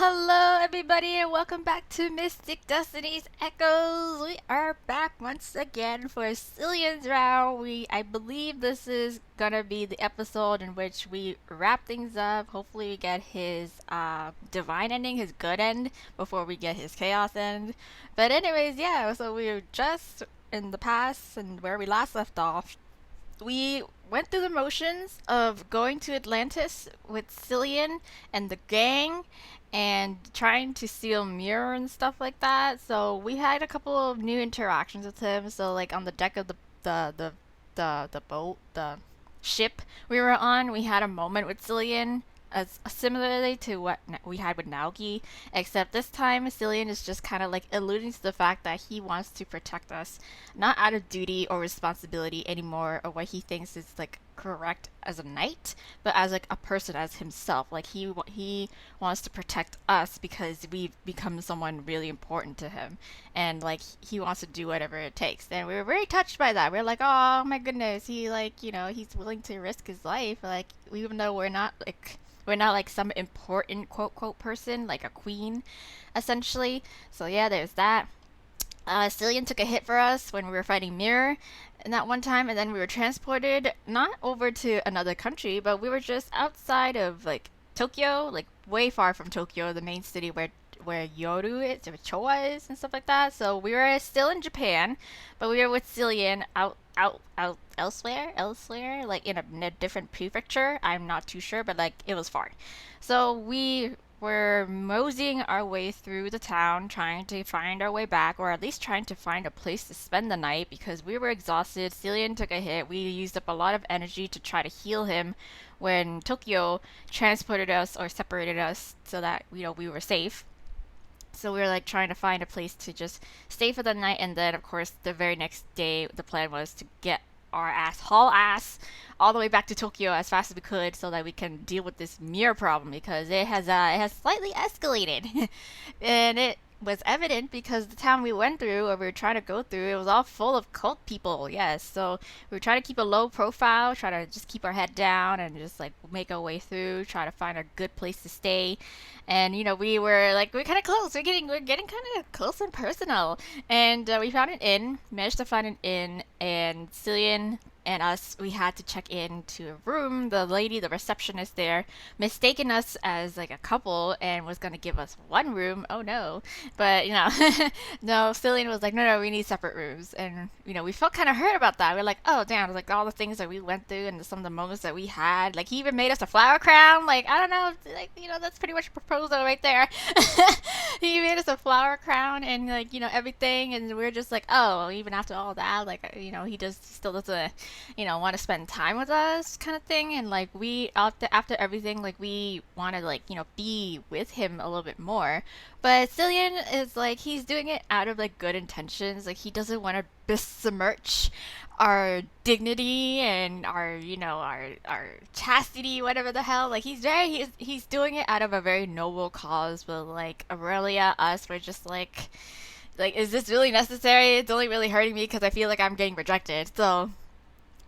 Hello everybody and welcome back to Mystic Destinies Echoes. We are back once again for CILLIAN'S round. I believe this is gonna be the episode in which we wrap things up. Hopefully we get his divine ending, his good end, before we get his chaos end. But anyways, yeah, so we were just in the past and where we last left off. We went through the motions of going to Atlantis with Cillian and the gang and trying to steal Muir and stuff like that. So we had a couple of new interactions with him. So like on the deck of the boat, the ship we were on, we had a moment with Cillian as similarly to what we had with Naoki, except this time Cillian is just kind of like alluding to the fact that he wants to protect us, not out of duty or responsibility anymore, or what he thinks is like correct as a knight, but as like a person, as himself. Like he wants to protect us because we've become someone really important to him, and like he wants to do whatever it takes. And we were very touched by that. We are like, oh my goodness, he like he's willing to risk his life, like even though we're not like some important quote quote person, like a queen, essentially. So yeah, there's that. Cillian took a hit for us when we were fighting Muir and that one time, and then we were transported not over to another country, but we were just outside of like Tokyo, like way far from Tokyo, the main city where Yoru is, or Choa is, and stuff like that. So we were still in Japan, but we were with Cillian out elsewhere, like in a different prefecture. I'm not too sure, but like it was far. So we were moseying our way through the town, trying to find our way back, or at least trying to find a place to spend the night because we were exhausted. Cillian took a hit. We used up a lot of energy to try to heal him when Tokyo transported us or separated us so that we were safe. So we were like trying to find a place to just stay for the night, and then of course the very next day the plan was to get our haul ass all the way back to Tokyo as fast as we could so that we can deal with this mirror problem because it has slightly escalated, and it was evident because the town we went through or we were trying to go through, it was all full of cult people. Yes, so we were trying to keep a low profile, try to just keep our head down and just like make our way through, try to find a good place to stay. And we're kind of close. We're getting kind of close and personal. And we found an inn, managed to find an inn, and Cillian and us, we had to check in to a room. The lady, the receptionist there, mistaken us as like a couple and was gonna give us one room. Oh no! But no, Cillian was like, no, we need separate rooms, and we felt kind of hurt about that. We're like, oh damn, like all the things that we went through and some of the moments that we had. Like he even made us a flower crown. Like I don't know, like that's pretty much a proposal right there. He made us a flower crown and like everything, and we're just like, oh, even after all that, like he still doesn't want to spend time with us kind of thing. And like we after everything, like we want to like be with him a little bit more, but Cillian is like he's doing it out of like good intentions. Like he doesn't want to besmirch our dignity and our chastity, whatever the hell. Like he's doing it out of a very noble cause. But like Aurelia, us, we're just like, is this really necessary? It's only really hurting me because I feel like I'm getting rejected. So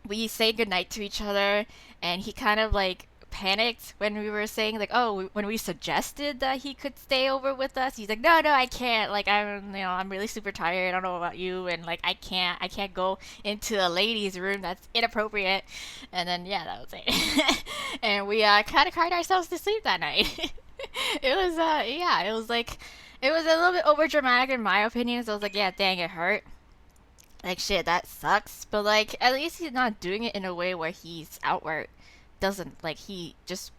we say goodnight to each other, and he kind of like panicked when we were saying like, oh, when we suggested that he could stay over with us. He's like, no, I can't. Like I'm really super tired. I don't know about you, and like I can't go into a ladies' room. That's inappropriate. And then yeah, that was it. And we kind of cried ourselves to sleep that night. It was yeah, it was like it was a little bit over dramatic in my opinion. So I was like, yeah, dang, it hurt. Like shit, that sucks. But like at least he's not doing it in a way where he's outright doesn't like he just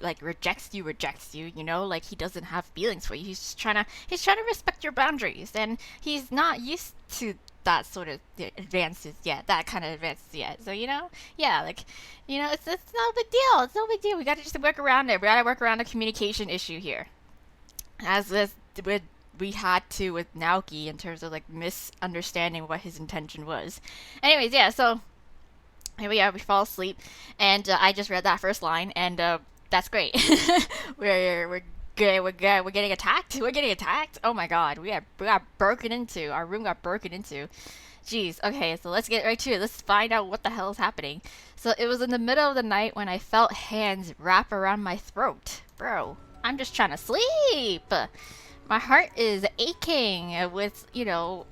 like rejects you, like he doesn't have feelings for you. He's trying to respect your boundaries, and he's not used to that sort of advances yet, that kind of advances yet. So yeah, like it's no big deal. It's no big deal. We gotta just work around it. We gotta work around the communication issue here, as this with we had to with Naoki in terms of like misunderstanding what his intention was. Anyways, yeah, so here we are. We fall asleep, and I just read that first line, and that's great. we're good. We're good. We're getting attacked. We're getting attacked. Oh my god, we got broken into. Our room got broken into. Jeez. Okay, so let's get right to it. Let's find out what the hell is happening. So it was in the middle of the night when I felt hands wrap around my throat, bro. I'm just trying to sleep. My heart is aching with,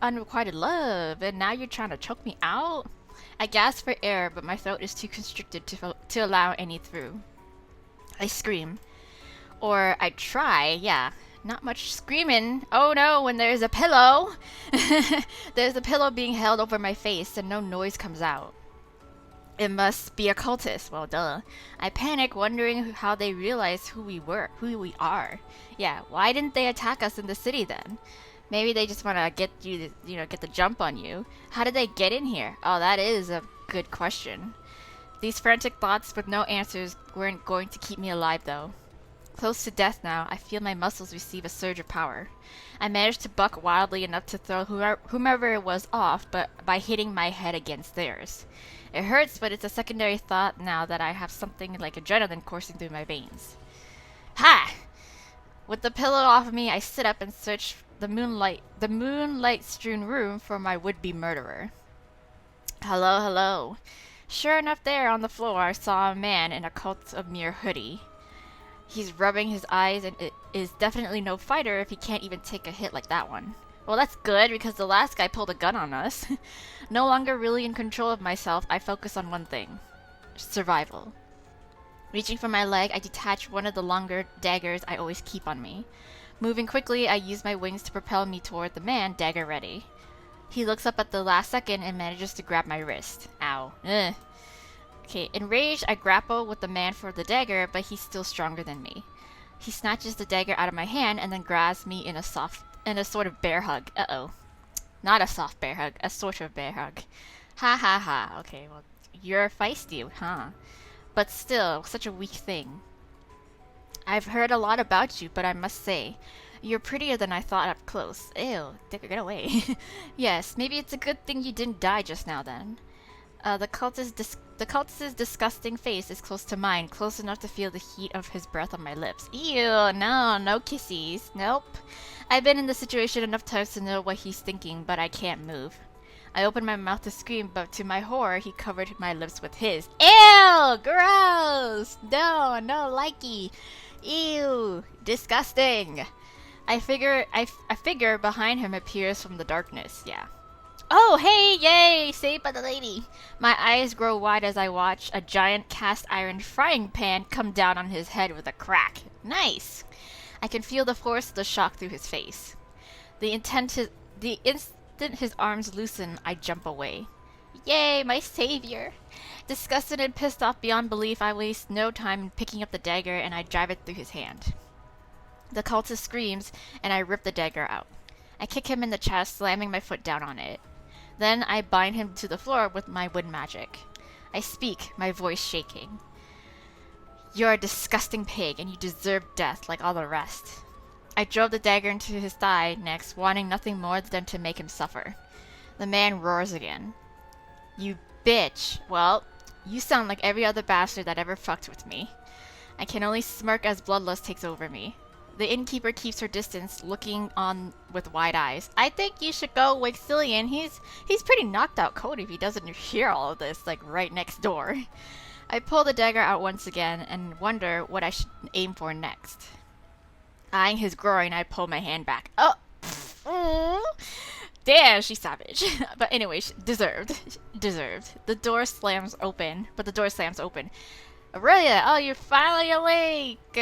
unrequited love, and now you're trying to choke me out? I gasp for air, but my throat is too constricted to allow any through. I scream. Or I try, yeah. Not much screaming. Oh no, when there's a pillow! There's a pillow being held over my face, and no noise comes out. It must be a cultist. Well, duh. I panic, wondering how they realize who we are. Yeah, why didn't they attack us in the city then? Maybe they just want to get you to, get the jump on you. How did they get in here? Oh, that is a good question. These frantic thoughts with no answers weren't going to keep me alive, though. Close to death now, I feel my muscles receive a surge of power. I managed to buck wildly enough to throw whomever it was off, but by hitting my head against theirs. It hurts, but it's a secondary thought now that I have something like adrenaline coursing through my veins. Ha! With the pillow off of me, I sit up and search the moonlight-strewn room for my would-be murderer. Hello, hello. Sure enough, there on the floor, I saw a man in a Cult of Muir hoodie. He's rubbing his eyes, and it is definitely no fighter if he can't even take a hit like that one. Well, that's good, because the last guy pulled a gun on us. No longer really in control of myself, I focus on one thing. Survival. Reaching for my leg, I detach one of the longer daggers I always keep on me. Moving quickly, I use my wings to propel me toward the man, dagger ready. He looks up at the last second and manages to grab my wrist. Ow. Ugh. Okay, enraged, I grapple with the man for the dagger, but he's still stronger than me. He snatches the dagger out of my hand and then grabs me in a sort of bear hug. Uh-oh. Not a soft bear hug, a sort of bear hug. Ha ha ha. Okay, well, you're feisty, huh? But still, such a weak thing. I've heard a lot about you, but I must say, you're prettier than I thought up close. Ew, get away. Yes, maybe it's a good thing you didn't die just now then. The cultist's disgusting face is close to mine, close enough to feel the heat of his breath on my lips. Ew, no kissies. Nope. I've been in this situation enough times to know what he's thinking, but I can't move. I opened my mouth to scream, but to my horror, he covered my lips with his. Ew! Gross! No likey. Ew! Disgusting! I figure behind him appears from the darkness. Yeah. Oh, hey, yay! Saved by the lady! My eyes grow wide as I watch a giant cast iron frying pan come down on his head with a crack. Nice! I can feel the force of the shock through his face. The instant his arms loosen, I jump away. Yay, my savior! Disgusted and pissed off beyond belief, I waste no time in picking up the dagger and I drive it through his hand. The cultist screams, and I rip the dagger out. I kick him in the chest, slamming my foot down on it. Then I bind him to the floor with my wood magic. I speak, my voice shaking. You're a disgusting pig, and you deserve death like all the rest. I drove the dagger into his thigh next, wanting nothing more than to make him suffer. The man roars again. You bitch. Well, you sound like every other bastard that ever fucked with me. I can only smirk as bloodlust takes over me. The innkeeper keeps her distance, looking on with wide eyes. I think you should go wake Cillian. He's pretty knocked out cold if he doesn't hear all of this, like right next door. I pull the dagger out once again and wonder what I should aim for next. Eyeing his groin, I pull my hand back. Oh! Damn, she's savage. But anyway, deserved. The door slams open. Aurelia, oh, you're finally awake!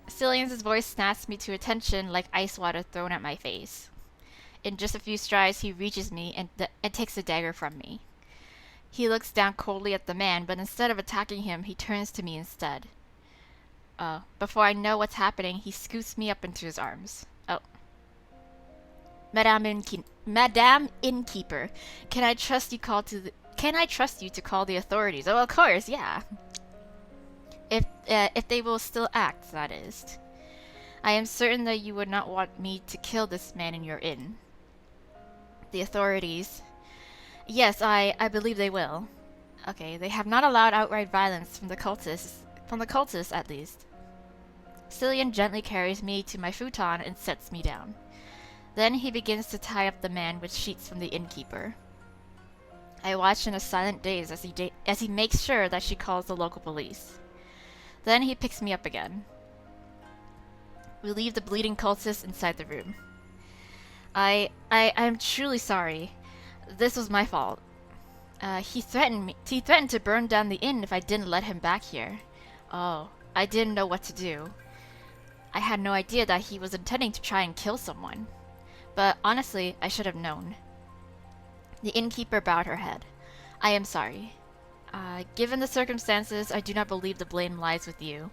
Cillian's voice snaps me to attention like ice water thrown at my face. In just a few strides, he reaches me and takes the dagger from me. He looks down coldly at the man, but instead of attacking him, he turns to me instead. Before I know what's happening, he scoots me up into his arms. Oh. Madame Innkeeper, can I trust you to call the authorities? Oh, of course, yeah. If they will still act, that is. I am certain that you would not want me to kill this man in your inn. The authorities. Yes, I believe they will. Okay, they have not allowed outright violence from the cultists at least. Cillian gently carries me to my futon and sets me down. Then he begins to tie up the man with sheets from the innkeeper. I watch in a silent daze as he makes sure that she calls the local police. Then he picks me up again. We leave the bleeding cultist inside the room. I'm truly sorry. This was my fault. He threatened me. He threatened to burn down the inn if I didn't let him back here. Oh, I didn't know what to do. I had no idea that he was intending to try and kill someone. But honestly, I should have known. The innkeeper bowed her head. I am sorry. Given the circumstances, I do not believe the blame lies with you.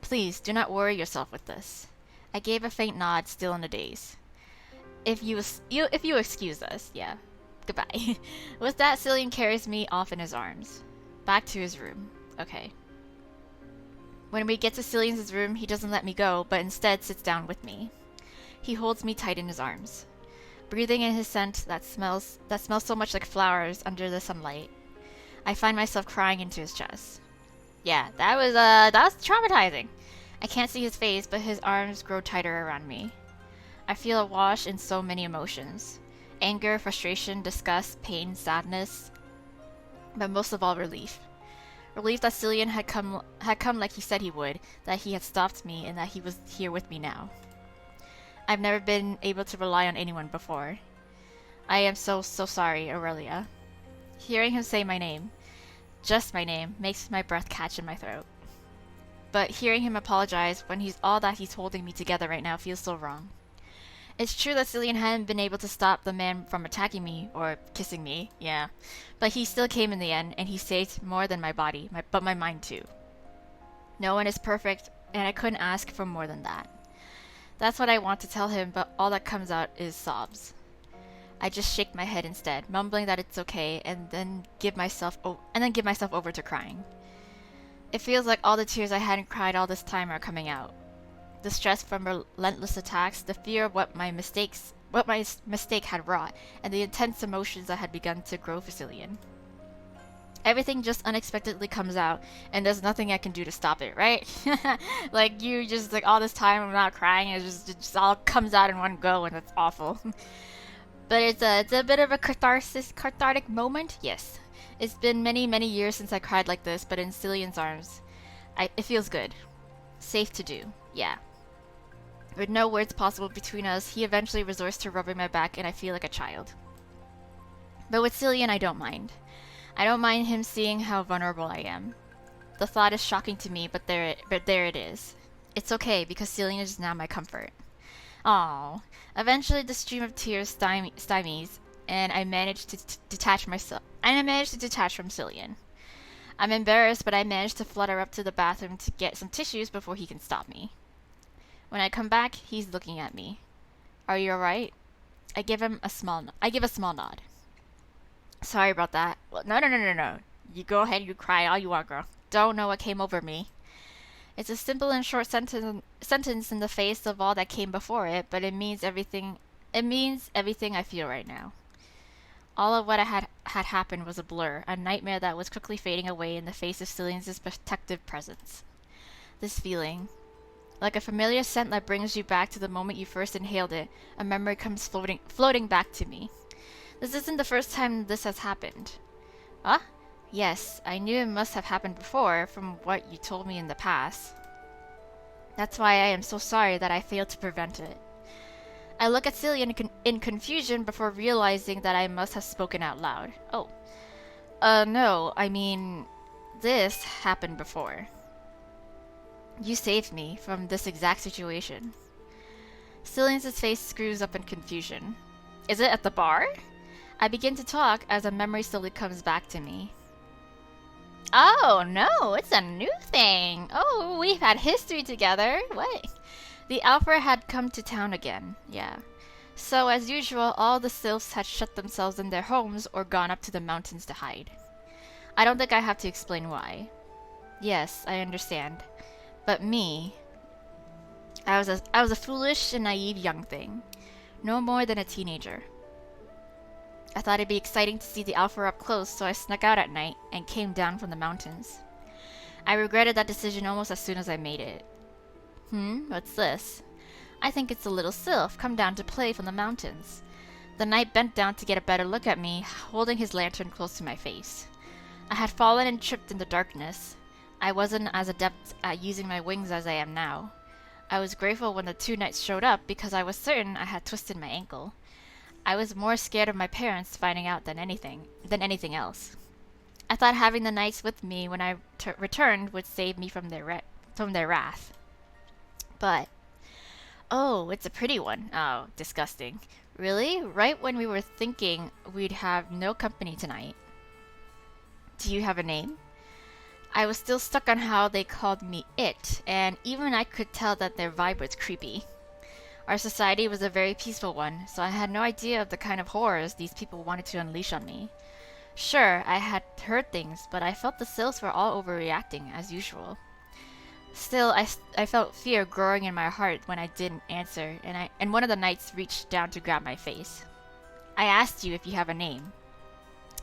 Please, do not worry yourself with this. I gave a faint nod, still in a daze. If you excuse us, yeah. Goodbye. With that, Cillian carries me off in his arms. Back to his room. Okay. When we get to Cillian's room, he doesn't let me go, but instead sits down with me. He holds me tight in his arms, breathing in his scent that smells so much like flowers under the sunlight. I find myself crying into his chest. Yeah, that was traumatizing. I can't see his face, but his arms grow tighter around me. I feel awash in so many emotions. Anger, frustration, disgust, pain, sadness, but most of all relief. Relief that Cillian had come like he said he would, that he had stopped me and that he was here with me now. I've never been able to rely on anyone before. I am so sorry, Aurelia. Hearing him say my name, just my name, makes my breath catch in my throat. But hearing him apologize when he's holding me together right now feels so wrong. It's true that Cillian hadn't been able to stop the man from attacking me, or kissing me, yeah. But he still came in the end, and he saved more than my body, but my mind too. No one is perfect, and I couldn't ask for more than that. That's what I want to tell him, but all that comes out is sobs. I just shake my head instead, mumbling that it's okay, and then give myself over to crying. It feels like all the tears I hadn't cried all this time are coming out. The stress from relentless attacks, the fear of what my mistake had wrought, and the intense emotions that had begun to grow for Cillian. Everything just unexpectedly comes out, and there's nothing I can do to stop it, right? Like, you just, all this time I'm not crying, it just all comes out in one go, and it's awful. But it's a bit of a cathartic moment, yes. It's been many, many years since I cried like this, but in Cillian's arms, it feels good. Safe to do, yeah. With no words possible between us, he eventually resorts to rubbing my back, and I feel like a child. But with Cillian, I don't mind. I don't mind him seeing how vulnerable I am. The thought is shocking to me, but there it is. It's okay, because Cillian is now my comfort. Aww. Eventually, the stream of tears stymies, and I manage to detach from Cillian. I'm embarrassed, but I manage to flutter up to the bathroom to get some tissues before he can stop me. When I come back, he's looking at me. Are you alright? I give a small nod. Sorry about that. Well, no. You go ahead, you cry all you want, girl. Don't know what came over me. It's a simple and short sentence in the face of all that came before it, but it means everything I feel right now. All of what had happened was a blur, a nightmare that was quickly fading away in the face of Cillian's protective presence. This feeling, like a familiar scent that brings you back to the moment you first inhaled it, a memory comes floating back to me. This isn't the first time this has happened. Huh? Yes, I knew it must have happened before, from what you told me in the past. That's why I am so sorry that I failed to prevent it. I look at Cillian in confusion before realizing that I must have spoken out loud. Oh. No, I mean, this happened before. You saved me from this exact situation. Cillian's face screws up in confusion. Is it at the bar? I begin to talk as a memory slowly comes back to me. Oh, no, it's a new thing. Oh, we've had history together. What? The Alpha had come to town again, yeah. So, as usual, all the sylphs had shut themselves in their homes or gone up to the mountains to hide. I don't think I have to explain why. Yes, I understand. But me... I was a foolish and naive young thing. No more than a teenager. I thought it'd be exciting to see the Alpha up close, so I snuck out at night and came down from the mountains. I regretted that decision almost as soon as I made it. What's this? I think it's a little sylph come down to play from the mountains. The knight bent down to get a better look at me, holding his lantern close to my face. I had fallen and tripped in the darkness. I wasn't as adept at using my wings as I am now. I was grateful when the two knights showed up because I was certain I had twisted my ankle. I was more scared of my parents finding out than anything else. I thought having the knights with me when I returned would save me from their wrath. But oh, it's a pretty one. Oh, disgusting. Really? Right when we were thinking we'd have no company tonight. Do you have a name? I was still stuck on how they called me it, and even I could tell that their vibe was creepy. Our society was a very peaceful one, so I had no idea of the kind of horrors these people wanted to unleash on me. Sure, I had heard things, but I felt the Sills were all overreacting, as usual. Still, I felt fear growing in my heart when I didn't answer, and one of the knights reached down to grab my face. I asked you if you have a name.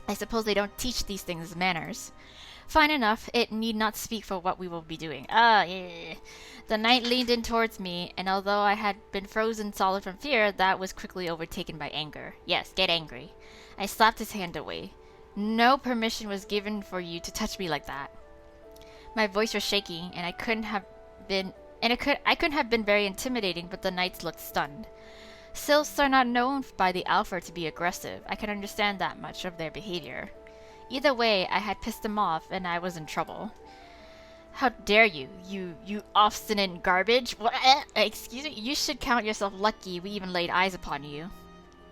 I suppose they don't teach these things manners. Fine enough, it need not speak for what we will be doing. Yeah. The knight leaned in towards me, and although I had been frozen solid from fear, that was quickly overtaken by anger. Yes, get angry. I slapped his hand away. No permission was given for you to touch me like that. My voice was shaking, and I couldn't have been very intimidating, but the knights looked stunned. Sylphs are not known by the Alpha to be aggressive. I can understand that much of their behavior. Either way, I had pissed them off, and I was in trouble. How dare you, you obstinate garbage! What? Excuse me? You should count yourself lucky we even laid eyes upon you.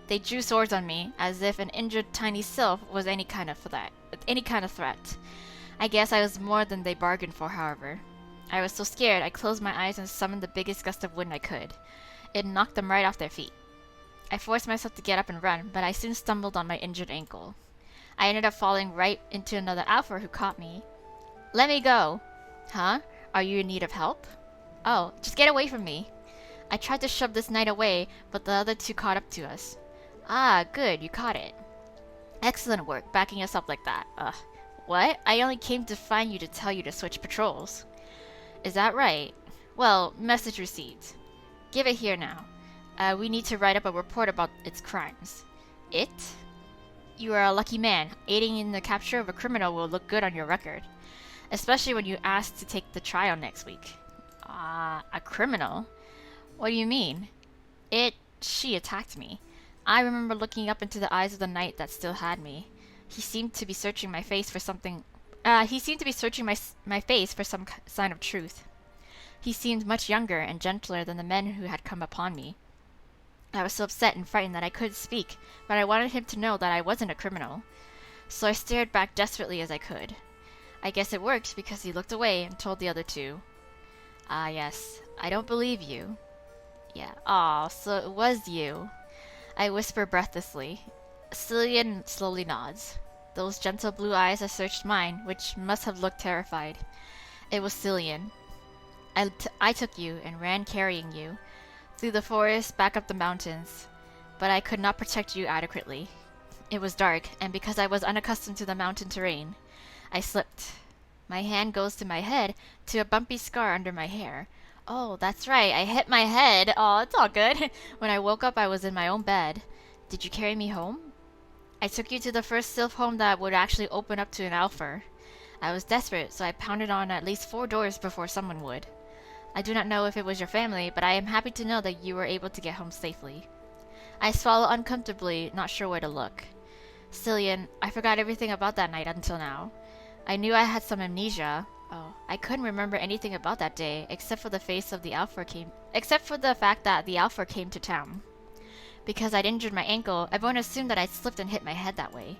They drew swords on me, as if an injured tiny sylph was any kind of threat. I guess I was more than they bargained for, however. I was so scared, I closed my eyes and summoned the biggest gust of wind I could. It knocked them right off their feet. I forced myself to get up and run, but I soon stumbled on my injured ankle. I ended up falling right into another alpha who caught me. Let me go! Huh? Are you in need of help? Oh, just get away from me. I tried to shove this knight away, but the other two caught up to us. Ah, good, you caught it. Excellent work, backing us up like that. What? I only came to find you to tell you to switch patrols. Is that right? Well, message received. Give it here now. We need to write up a report about its crimes. It? You are a lucky man. Aiding in the capture of a criminal will look good on your record. Especially when you ask to take the trial next week. A criminal? What do you mean? She attacked me. I remember looking up into the eyes of the knight that still had me. He seemed to be searching my face for something. He seemed to be searching my face for some sign of truth. He seemed much younger and gentler than the men who had come upon me. I was so upset and frightened that I couldn't speak, but I wanted him to know that I wasn't a criminal. So I stared back desperately as I could. I guess it worked because he looked away and told the other two. Ah, yes. I don't believe you. Yeah. Aw, so it was you. I whisper breathlessly. Cillian slowly nods. Those gentle blue eyes have searched mine, which must have looked terrified. It was Cillian. I took you and ran carrying you through the forest, back up the mountains, but I could not protect you adequately. It was dark, and because I was unaccustomed to the mountain terrain, I slipped. My hand goes to my head, to a bumpy scar under my hair. Oh, that's right, I hit my head. Oh, it's all good. When I woke up, I was in my own bed. Did you carry me home? I took you to the first sylph home that would actually open up to an alpha. I was desperate, so I pounded on at least 4 doors before someone would. I do not know if it was your family, but I am happy to know that you were able to get home safely. I swallow uncomfortably, not sure where to look. Cillian, I forgot everything about that night until now. I knew I had some amnesia. Oh, I couldn't remember anything about that day, except for the fact that the Alpha came to town. Because I'd injured my ankle, everyone assumed that I'd slipped and hit my head that way.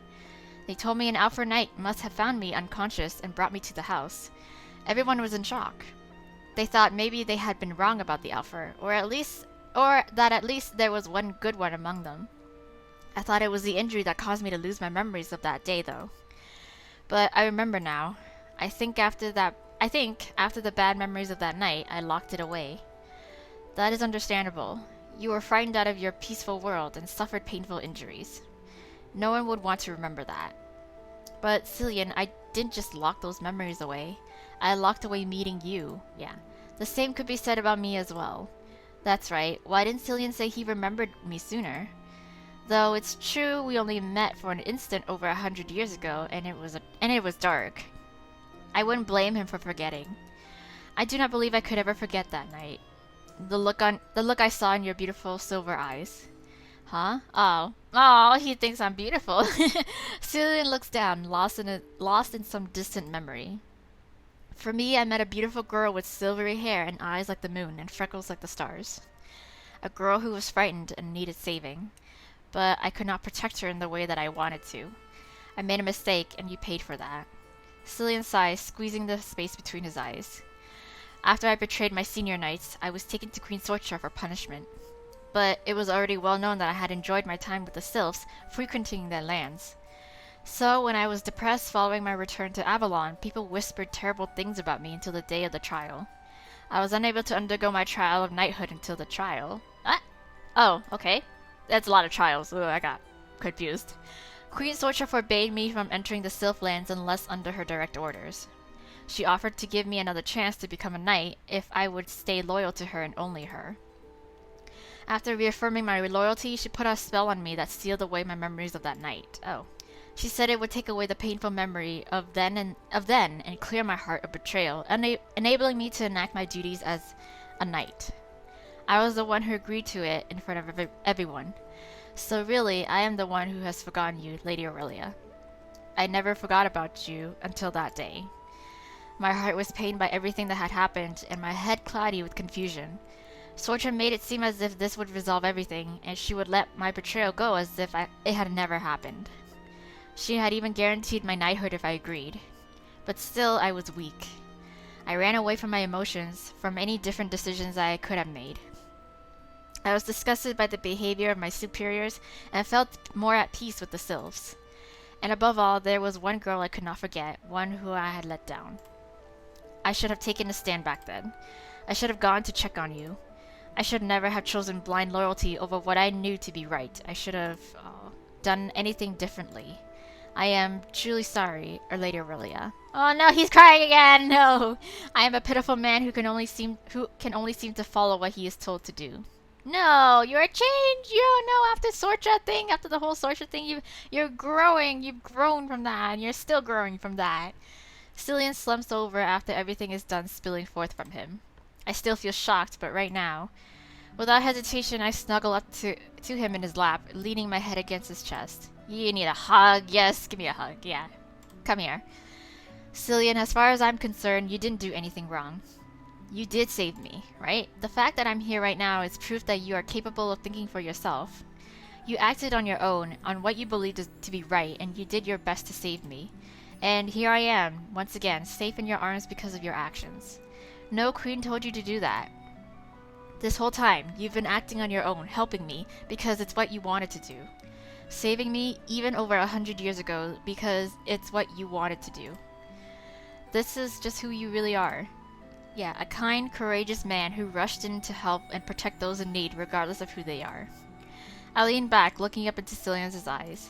They told me an Alpha Knight must have found me unconscious and brought me to the house. Everyone was in shock. They thought maybe they had been wrong about the Alpha, or that at least there was one good one among them. I thought it was the injury that caused me to lose my memories of that day, though. But I remember now. I think after the bad memories of that night, I locked it away. That is understandable. You were frightened out of your peaceful world and suffered painful injuries. No one would want to remember that. But, Cillian, I didn't just lock those memories away. I locked away meeting you. Yeah. The same could be said about me as well. That's right. Why didn't Cillian say he remembered me sooner? Though it's true we only met for an instant over 100 years ago, and it was dark. I wouldn't blame him for forgetting. I do not believe I could ever forget that night. the look I saw in your beautiful silver eyes. Huh? Oh, he thinks I'm beautiful. Cillian looks down, lost in some distant memory. For me, I met a beautiful girl with silvery hair and eyes like the moon and freckles like the stars. A girl who was frightened and needed saving. But I could not protect her in the way that I wanted to. I made a mistake, and you paid for that. Cillian sighed, squeezing the space between his eyes. After I betrayed my senior knights, I was taken to Queen Sorcha for punishment. But it was already well known that I had enjoyed my time with the Sylphs, frequenting their lands. So, when I was depressed following my return to Avalon, people whispered terrible things about me until the day of the trial. I was unable to undergo my trial of knighthood until the trial. Ah! Oh, okay. That's a lot of trials. Ugh, I got confused. Queen Sorcha forbade me from entering the Sylph lands unless under her direct orders. She offered to give me another chance to become a knight if I would stay loyal to her and only her. After reaffirming my loyalty, she put a spell on me that sealed away my memories of that night. Oh. She said it would take away the painful memory of then and clear my heart of betrayal, enabling me to enact my duties as a knight. I was the one who agreed to it in front of everyone. So really, I am the one who has forgotten you, Lady Aurelia. I never forgot about you until that day. My heart was pained by everything that had happened, and my head cloudy with confusion. Sorcha made it seem as if this would resolve everything, and she would let my betrayal go as if it had never happened. She had even guaranteed my knighthood if I agreed. But still, I was weak. I ran away from my emotions, from any different decisions I could have made. I was disgusted by the behavior of my superiors, and felt more at peace with the Sylphs. And above all, there was one girl I could not forget, one who I had let down. I should have taken a stand back then. I should have gone to check on you. I should never have chosen blind loyalty over what I knew to be right. I should have done anything differently. I am truly sorry, Lady Aurelia. Oh no, he's crying again! No! I am a pitiful man who can only seem to follow what he is told to do. No, you're changed! You don't know, after the whole Sorcha thing, you're growing. You've grown from that, and you're still growing from that. Cillian slumps over after everything is done spilling forth from him. I still feel shocked, but right now, without hesitation, I snuggle up to him in his lap, leaning my head against his chest. You need a hug. Yes, give me a hug. Yeah. Come here. Cillian, as far as I'm concerned, you didn't do anything wrong. You did save me, right? The fact that I'm here right now is proof that you are capable of thinking for yourself. You acted on your own, on what you believed to be right, and you did your best to save me. And here I am, once again, safe in your arms because of your actions. No queen told you to do that. This whole time, you've been acting on your own, helping me, because it's what you wanted to do. Saving me, even over 100 years ago, because it's what you wanted to do. This is just who you really are. Yeah, a kind, courageous man who rushed in to help and protect those in need, regardless of who they are. I lean back, looking up into Cillian's eyes.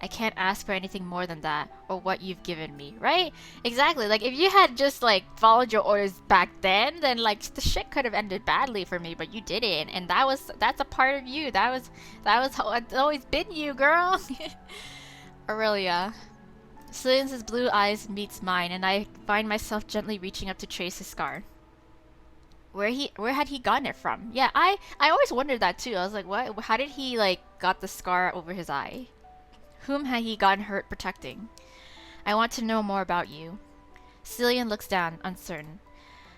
I can't ask for anything more than that, or what you've given me, right? Exactly, like, if you had just, like, followed your orders back then the shit could have ended badly for me, but you didn't, and that's a part of you. That was how it's always been you, girl. Aurelia. Cillian's blue eyes meets mine, and I find myself gently reaching up to trace his scar. Where had he gotten it from? Yeah, I always wondered that too. I was like, what? How did he, like, got the scar over his eye? Whom had he gotten hurt protecting? I want to know more about you. Cillian looks down, uncertain.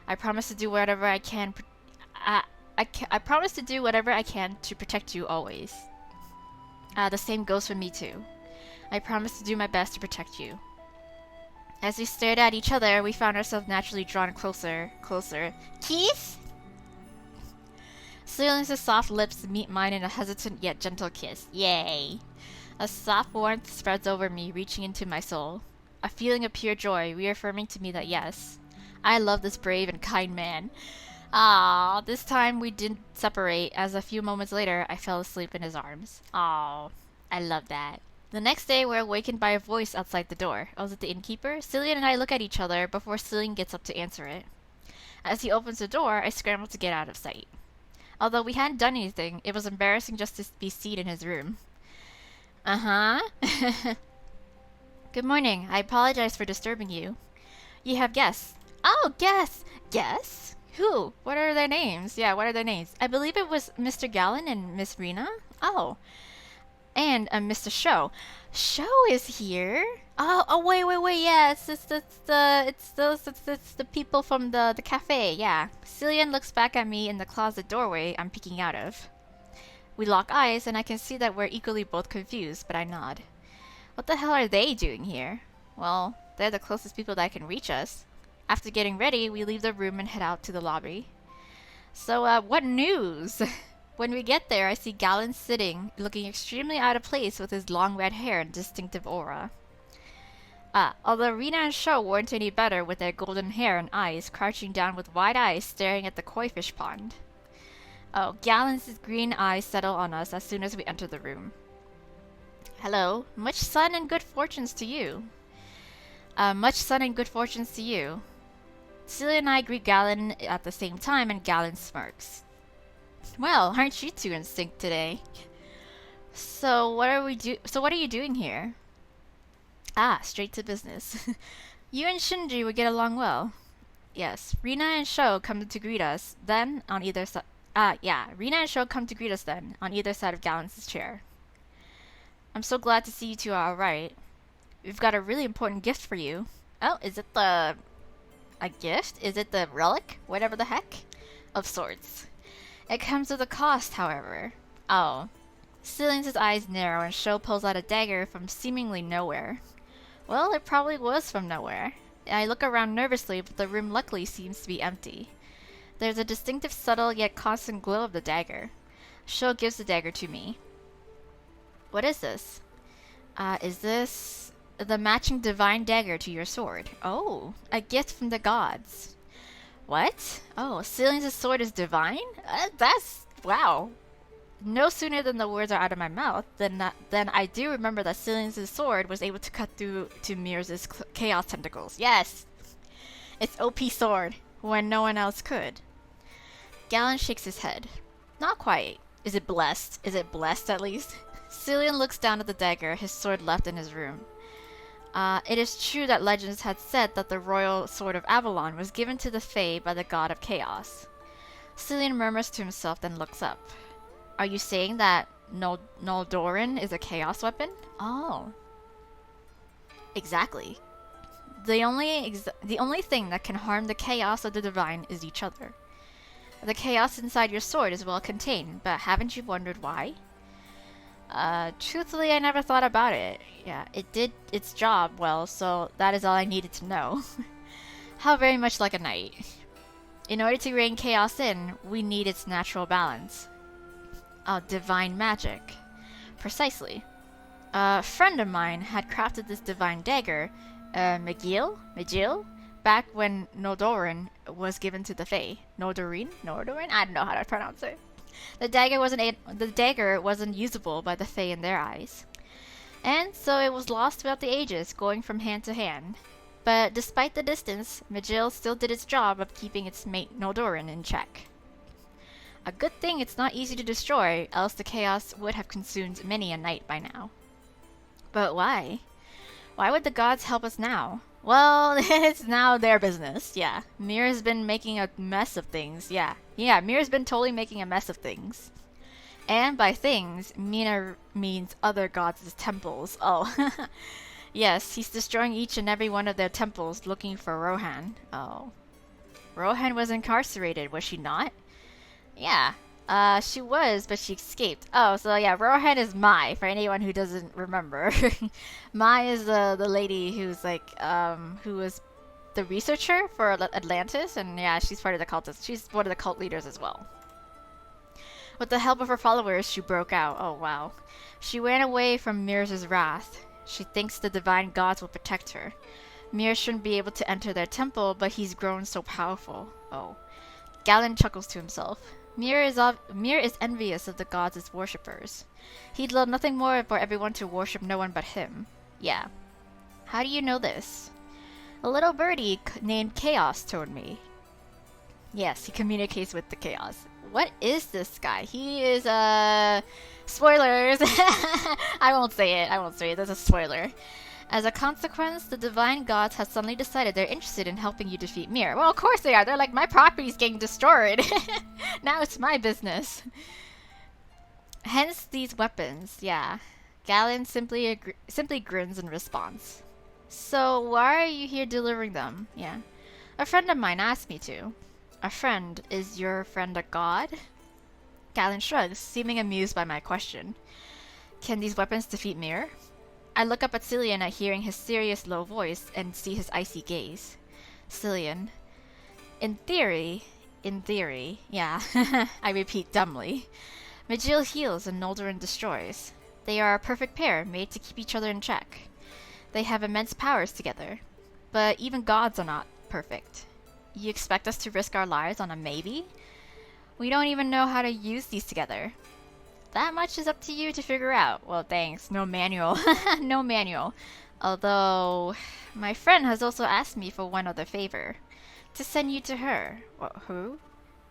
I promise to do whatever I can. I promise to do whatever I can to protect you always. The same goes for me too. I promise to do my best to protect you. As we stared at each other, we found ourselves naturally drawn closer. Kiss? Cillian's soft lips meet mine in a hesitant yet gentle kiss. Yay! A soft warmth spreads over me, reaching into my soul. A feeling of pure joy, reaffirming to me that yes, I love this brave and kind man. Ah, this time we didn't separate, as a few moments later I fell asleep in his arms. Ah, I love that. The next day we're awakened by a voice outside the door. Was it the innkeeper? Cillian and I look at each other before Cillian gets up to answer it. As he opens the door, I scramble to get out of sight. Although we hadn't done anything, it was embarrassing just to be seen in his room. Uh-huh. Good morning. I apologize for disturbing you. You have guests. Oh, guests. Guests? Who? What are their names? Yeah, what are their names? I believe it was Mr. Gallon and Miss Rena. Oh, and Mr. Show. Show is here. Oh, wait. Yeah, it's the people from the cafe. Yeah. Cillian looks back at me in the closet doorway I'm peeking out of. We lock eyes, and I can see that we're equally both confused, but I nod. What the hell are they doing here? Well, they're the closest people that can reach us. After getting ready, we leave the room and head out to the lobby. So, what news? When we get there, I see Gallon sitting, looking extremely out of place with his long red hair and distinctive aura. Although Rena and Sho weren't any better with their golden hair and eyes, crouching down with wide eyes staring at the koi fish pond. Oh, Gallon's green eyes settle on us as soon as we enter the room. Hello, much sun and good fortunes to you. Much sun and good fortunes to you. Cillian and I greet Gallon at the same time, and Gallon smirks. Well, aren't you two in sync today? So what are you doing here? Straight to business. You and Shinji would get along well. Yes, Rena and Sho come to greet us, then on either side. Rena and Sho come to greet us then, on either side of Gallon's chair. I'm so glad to see you two are alright. We've got a really important gift for you. Oh, is it a gift? Is it the relic? Whatever the heck? Of sorts. It comes with a cost, however. Oh. Cillian's eyes narrow and Sho pulls out a dagger from seemingly nowhere. Well, it probably was from nowhere. I look around nervously, but the room luckily seems to be empty. There's a distinctive, subtle, yet constant glow of the dagger. Sho gives the dagger to me. What is this? Is this the matching divine dagger to your sword? Oh, a gift from the gods. What? Oh, Cillian's sword is divine? Wow. No sooner than the words are out of my mouth than I do remember that Cillian's sword was able to cut through to Muir's chaos tentacles. Yes! It's OP sword, when no one else could. Gallon shakes his head. Not quite. Is it blessed? Is it blessed at least? Cillian looks down at the dagger, his sword left in his room. It is true that legends had said that the royal sword of Avalon was given to the Fae by the god of chaos. Cillian murmurs to himself, then looks up. Are you saying that Noldorin is a chaos weapon? Oh. Exactly. The only thing that can harm the chaos of the divine is each other. The chaos inside your sword is well contained, but haven't you wondered why? Truthfully, I never thought about it. Yeah, it did its job well, so that is all I needed to know. How very much like a knight. In order to rein chaos in, we need its natural balance. Oh, divine magic. Precisely. A friend of mine had crafted this divine dagger, Magil? Back when Noldorin was given to the Fae. Noldorin? I don't know how to pronounce it. The dagger wasn't usable by the Fae in their eyes. And so it was lost throughout the ages, going from hand to hand. But despite the distance, Magil still did its job of keeping its mate Noldorin in check. A good thing it's not easy to destroy, else the chaos would have consumed many a knight by now. But why? Why would the gods help us now? Well, it's now their business, yeah. Muir's been making a mess of things, yeah. Yeah, Muir's been totally making a mess of things. And by things, Mina means other gods' temples. Oh, yes, he's destroying each and every one of their temples looking for Rohan. Oh. Rohan was incarcerated, was she not? Yeah, she was, but she escaped. Oh, so yeah, Rohan is Mai, for anyone who doesn't remember. Mai is the lady who's like, who was the researcher for Atlantis, and yeah, she's part of the cultists. She's one of the cult leaders as well. With the help of her followers, she broke out. Oh, wow. She ran away from Mir's wrath. She thinks the divine gods will protect her. Mir shouldn't be able to enter their temple, but he's grown so powerful. Oh. Gallon chuckles to himself. Muir is envious of the gods' worshippers. He'd love nothing more for everyone to worship no one but him. Yeah. How do you know this? A little birdie named Chaos told me. Yes, he communicates with the Chaos. What is this guy? He is, spoilers! I won't say it. That's a spoiler. As a consequence, the divine gods have suddenly decided they're interested in helping you defeat Muir. Well, of course they are. They're like, my property's getting destroyed. Now it's my business. Hence these weapons, yeah. Galen simply grins in response. So why are you here delivering them? Yeah. A friend of mine asked me to. A friend? Is your friend a god? Galen shrugs, seeming amused by my question. Can these weapons defeat Muir? I look up at CILLIAN at hearing his serious low voice and see his icy gaze. CILLIAN. In theory, yeah. I repeat dumbly. Majil heals and Noldorin destroys. They are a perfect pair, made to keep each other in check. They have immense powers together. But even gods are not perfect. You expect us to risk our lives on a maybe? We don't even know how to use these together. That much is up to you to figure out. Well, thanks. No manual. No manual. Although, my friend has also asked me for one other favor. To send you to her. Who?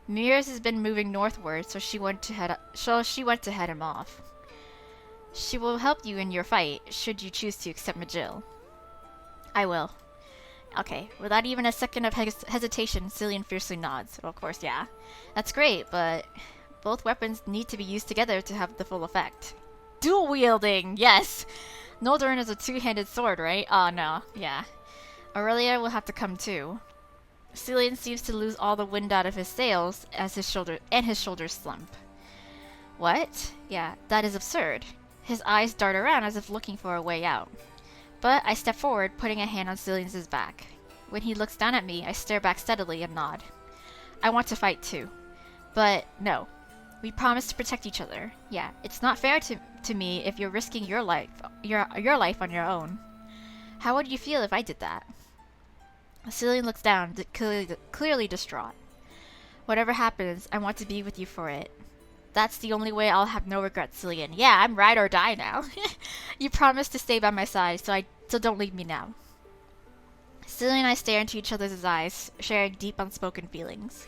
Muir's has been moving northward, so she went to head him off. She will help you in your fight, should you choose to accept Majil. I will. Okay, without even a second of hesitation, CILLIAN fiercely nods. Well, of course, yeah. That's great, but both weapons need to be used together to have the full effect. Dual wielding! Yes! Noldorin is a two-handed sword, right? Oh, no. Yeah. Aurelia will have to come too. CILLIAN seems to lose all the wind out of his sails as his shoulders slump. What? Yeah, that is absurd. His eyes dart around as if looking for a way out. But I step forward, putting a hand on CILLIAN's back. When he looks down at me, I stare back steadily and nod. I want to fight too. But no. We promise to protect each other. Yeah, it's not fair to me if you're risking your life on your own. How would you feel if I did that? CILLIAN looks down, clearly distraught. Whatever happens, I want to be with you for it. That's the only way I'll have no regrets, CILLIAN. Yeah, I'm ride or die now. You promised to stay by my side, so don't leave me now. CILLIAN and I stare into each other's eyes, sharing deep unspoken feelings.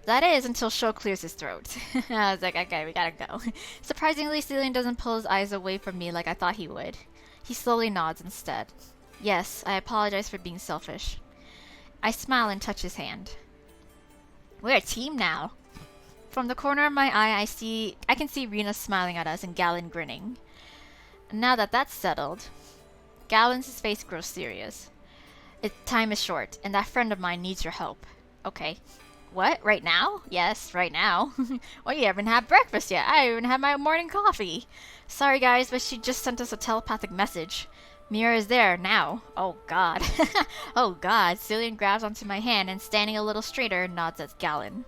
That is, until Sho clears his throat. I was like, okay, we gotta go. Surprisingly, CILLIAN doesn't pull his eyes away from me like I thought he would. He slowly nods instead. Yes, I apologize for being selfish. I smile and touch his hand. We're a team now. From the corner of my eye, I can see Rena smiling at us and Galen grinning. Now that that's settled, Galen's face grows serious. Time is short, and that friend of mine needs your help. Okay. What? Right now? Yes, right now. Well, you haven't had breakfast yet. I haven't had my morning coffee. Sorry, guys, but she just sent us a telepathic message. Muir is there, now. Oh, God. Oh, God. CILLIAN grabs onto my hand and, standing a little straighter, nods at Galen.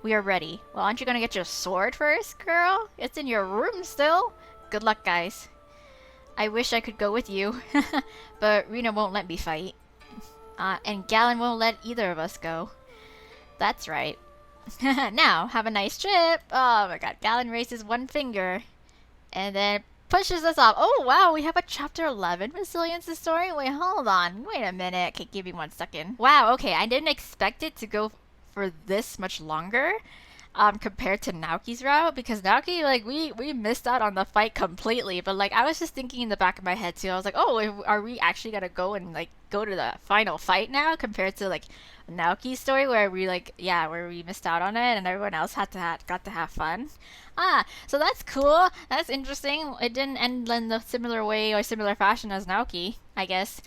We are ready. Well, aren't you gonna get your sword first, girl? It's in your room still. Good luck, guys. I wish I could go with you, but Rena won't let me fight. And Galen won't let either of us go. That's right. Now, have a nice trip. Oh my god, Galen raises one finger and then pushes us off. Oh wow, we have a chapter 11 for CILLIAN'S story? Wait, hold on. Wait a minute. Okay, give me 1 second. Wow, okay, I didn't expect it to go for this much longer. Compared to Naoki's route, because Naoki, like, we missed out on the fight completely, but like I was just thinking in the back of my head too, I was like, oh, are we actually gonna go and like go to the final fight now, compared to like Naoki's story where we where we missed out on it and everyone else got to have fun. So that's cool, that's interesting. It didn't end in the similar way or similar fashion as Naoki, I guess.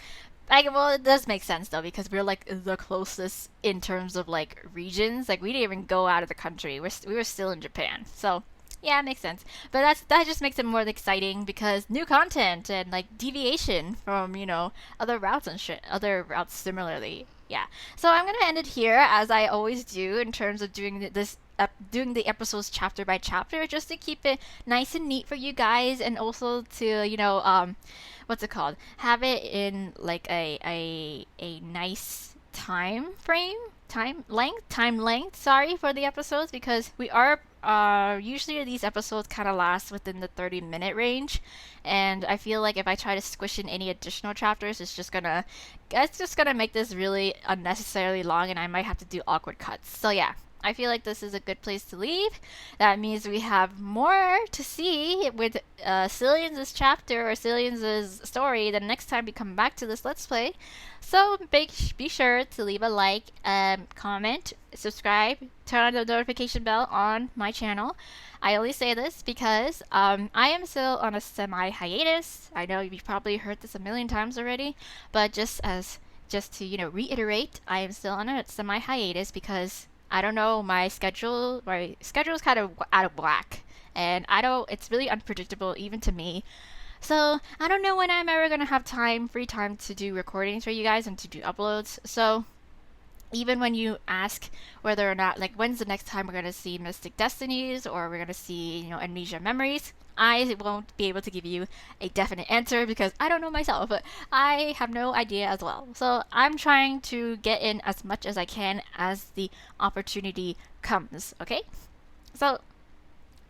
Well, it does make sense though, because we're like the closest in terms of like regions. Like we didn't even go out of the country. We were still in Japan. So yeah, it makes sense. But that just makes it more exciting because new content and like deviation from, you know, other routes and shit. Other routes similarly. Yeah. So I'm gonna end it here, as I always do, in terms of doing the episodes chapter by chapter, just to keep it nice and neat for you guys, and also to, you know, what's it called? Have it in like a nice time length. Sorry for the episodes, because we are usually these episodes kind of last within the 30-minute range, and I feel like if I try to squish in any additional chapters, it's just gonna make this really unnecessarily long, and I might have to do awkward cuts. So yeah. I feel like this is a good place to leave. That means we have more to see with CILLIAN'S chapter or CILLIAN'S story the next time we come back to this Let's Play. So be sure to leave a like, comment, subscribe, turn on the notification bell on my channel. I only say this because I am still on a semi-hiatus. I know you've probably heard this a million times already, but just to reiterate, I am still on a semi-hiatus because I don't know, my schedule is kind of out of whack, and it's really unpredictable even to me. So I don't know when I'm ever gonna have free time to do recordings for you guys and to do uploads. So even when you ask whether or not, like, when's the next time we're gonna see Mystic Destinies or we're gonna see, Amnesia Memories, I won't be able to give you a definite answer because I don't know myself, but I have no idea as well. So I'm trying to get in as much as I can as the opportunity comes, okay? So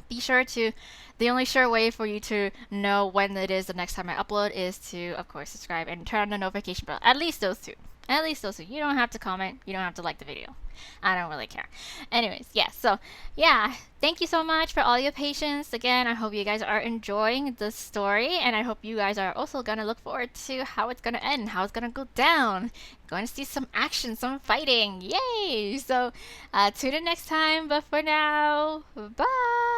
be sure to, the only sure way for you to know when it is the next time I upload is to, of course, subscribe and turn on the notification bell. At least those two. At least those two. You don't have to comment. You don't have to like the video. I don't really care. Anyways, yeah. So, yeah. Thank you so much for all your patience. Again, I hope you guys are enjoying the story. And I hope you guys are also going to look forward to how it's going to end. How it's going to go down. Going to see some action, some fighting. Yay! So, tune in next time. But for now, bye!